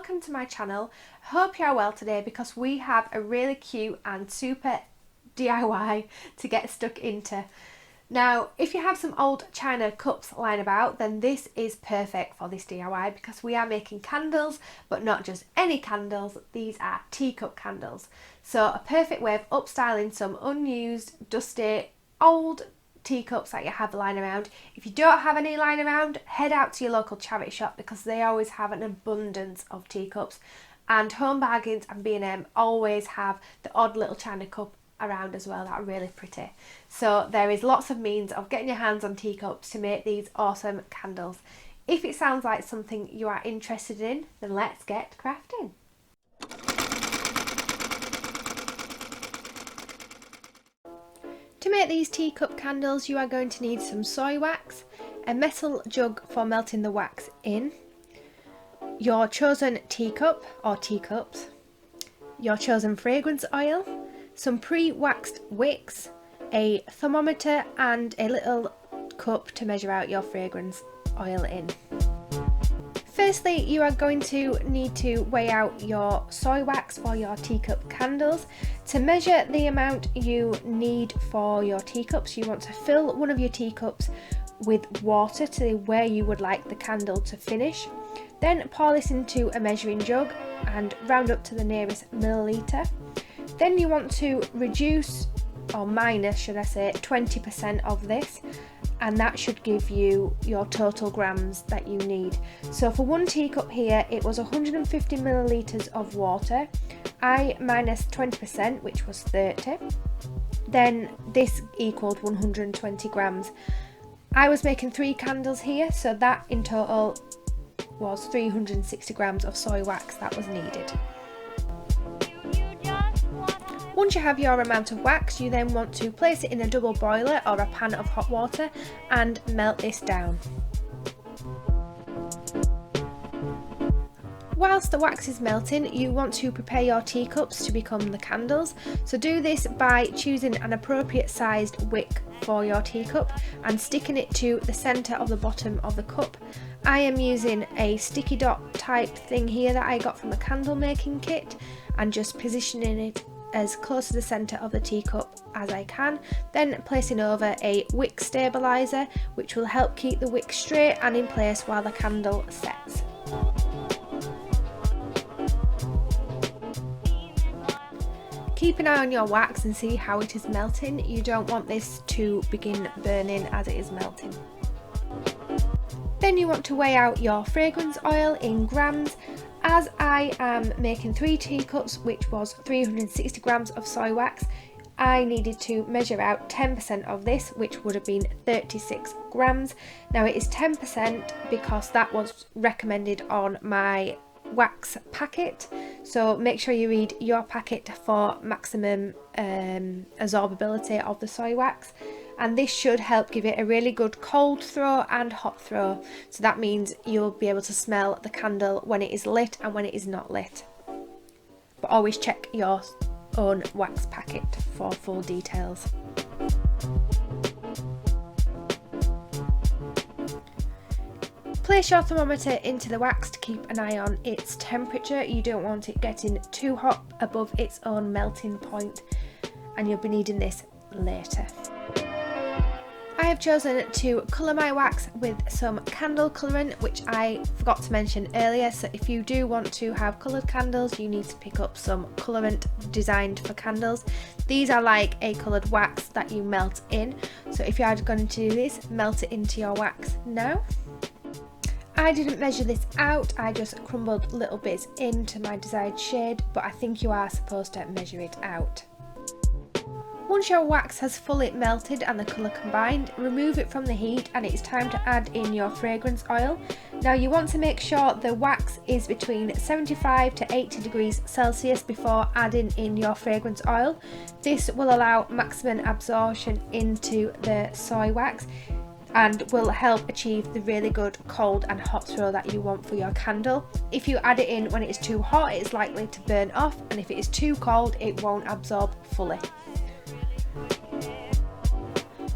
welcome to my channel. I hope you are well today because we have a really cute and super DIY to get stuck into. Now, if you have some old china cups lying about, then this is perfect for this DIY because we are making candles, but not just any candles, these are teacup candles. So a perfect way of upstyling some unused, dusty, old teacups that you have lying around. If you don't have any lying around, head out to your local charity shop because they always have an abundance of teacups, and Home Bargains and B&M always have the odd little china cup around as well that are really pretty. So there is lots of means of getting your hands on teacups to make these awesome candles. If it sounds like something you are interested in, then let's get crafting. To make these teacup candles, you are going to need some soy wax, a metal jug for melting the wax in, your chosen teacup or teacups, your chosen fragrance oil, some pre-waxed wicks, a thermometer and a little cup to measure out your fragrance oil in. Firstly, you are going to need to weigh out your soy wax for your teacup candles. To measure the amount you need for your teacups, you want to fill one of your teacups with water to where you would like the candle to finish. Then pour this into a measuring jug and round up to the nearest milliliter. Then you want to reduce, or minus should I say, 20% of this, and that should give you your total grams that you need. So for one teacup here it was 150 milliliters of water. I minus 20%, which was 30, then this equaled 120 grams. I was making 3 candles here, so that in total was 360 grams of soy wax that was needed. Once you have your amount of wax, you then want to place it in a double boiler or a pan of hot water and melt this down. Whilst the wax is melting, you want to prepare your teacups to become the candles. So do this by choosing an appropriate sized wick for your teacup and sticking it to the centre of the bottom of the cup. I am using a sticky dot type thing here that I got from a candle making kit, and just positioning it as close to the centre of the teacup as I can, then placing over a wick stabiliser which will help keep the wick straight and in place while the candle sets. Keep an eye on your wax and see how it is melting. You don't want this to begin burning as it is melting. Then you want to weigh out your fragrance oil in grams. As I am making 3 teacups, which was 360 grams of soy wax, I needed to measure out 10% of this, which would have been 36 grams. Now it is 10% because that was recommended on my wax packet, so make sure you read your packet for maximum absorbability of the soy wax, and this should help give it a really good cold throw and hot throw, so that means you'll be able to smell the candle when it is lit and when it is not lit. But always check your own wax packet for full details. Place your thermometer into the wax to keep an eye on its temperature. You don't want it getting too hot above its own melting point, and you'll be needing this later. I have chosen to colour my wax with some candle colouring, which I forgot to mention earlier. So if you do want to have coloured candles, you need to pick up some colourant designed for candles. These are like a coloured wax that you melt in. So if you are going to do this, melt it into your wax now. I didn't measure this out, I just crumbled little bits into my desired shade, but I think you are supposed to measure it out. Once your wax has fully melted and the colour combined, remove it from the heat and it's time to add in your fragrance oil. Now you want to make sure the wax is between 75 to 80 degrees Celsius before adding in your fragrance oil. This will allow maximum absorption into the soy wax and will help achieve the really good cold and hot throw that you want for your candle. If you add it in when it is too hot, it's likely to burn off, and if it is too cold, it won't absorb fully.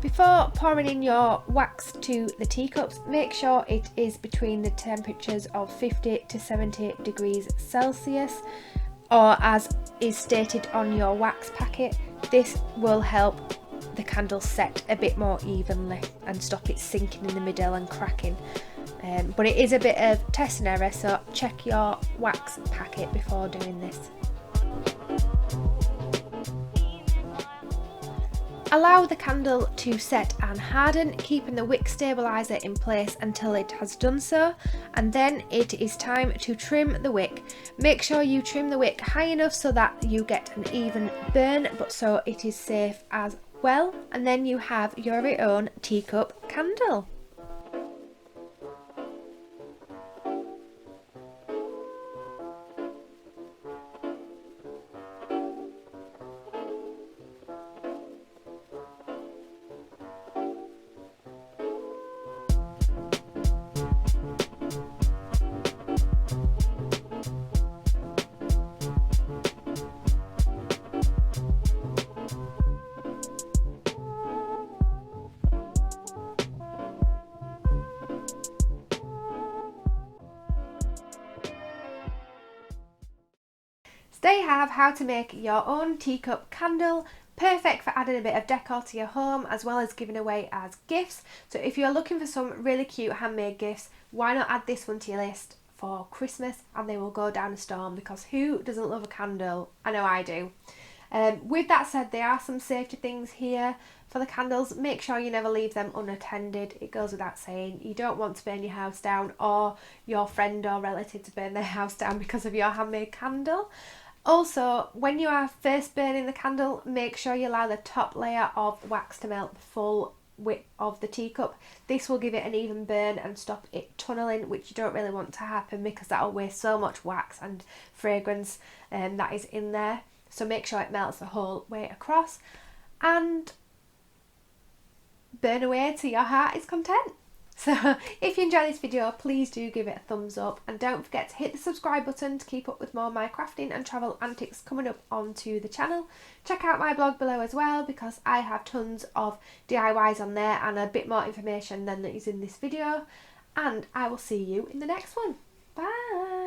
Before pouring in your wax to the teacups, make sure it is between the temperatures of 50 to 70 degrees Celsius, or as is stated on your wax packet. This will help the candle set a bit more evenly and stop it sinking in the middle and cracking. But it is a bit of test and error, so check your wax packet before doing this. Allow the candle to set and harden, keeping the wick stabilizer in place until it has done so, and then it is time to trim the wick. Make sure you trim the wick high enough so that you get an even burn, but so it is safe as well, and then you have your very own teacup candle. There you have how to make your own teacup candle, perfect for adding a bit of decor to your home as well as giving away as gifts. So if you're looking for some really cute handmade gifts, why not add this one to your list for Christmas, and they will go down a storm, because who doesn't love a candle? I know I do. With that said, there are some safety things here for the candles. Make sure you never leave them unattended. It goes without saying, you don't want to burn your house down or your friend or relative to burn their house down because of your handmade candle. Also, when you are first burning the candle, make sure you allow the top layer of wax to melt the full width of the teacup. This will give it an even burn and stop it tunneling, which you don't really want to happen, because that will waste so much wax and fragrance that is in there. So make sure it melts the whole way across and burn away till your heart is content. So if you enjoyed this video, please do give it a thumbs up, and don't forget to hit the subscribe button to keep up with more of my crafting and travel antics coming up onto the channel. Check out my blog below as well, because I have tons of DIYs on there and a bit more information than is in this video, and I will see you in the next one. Bye!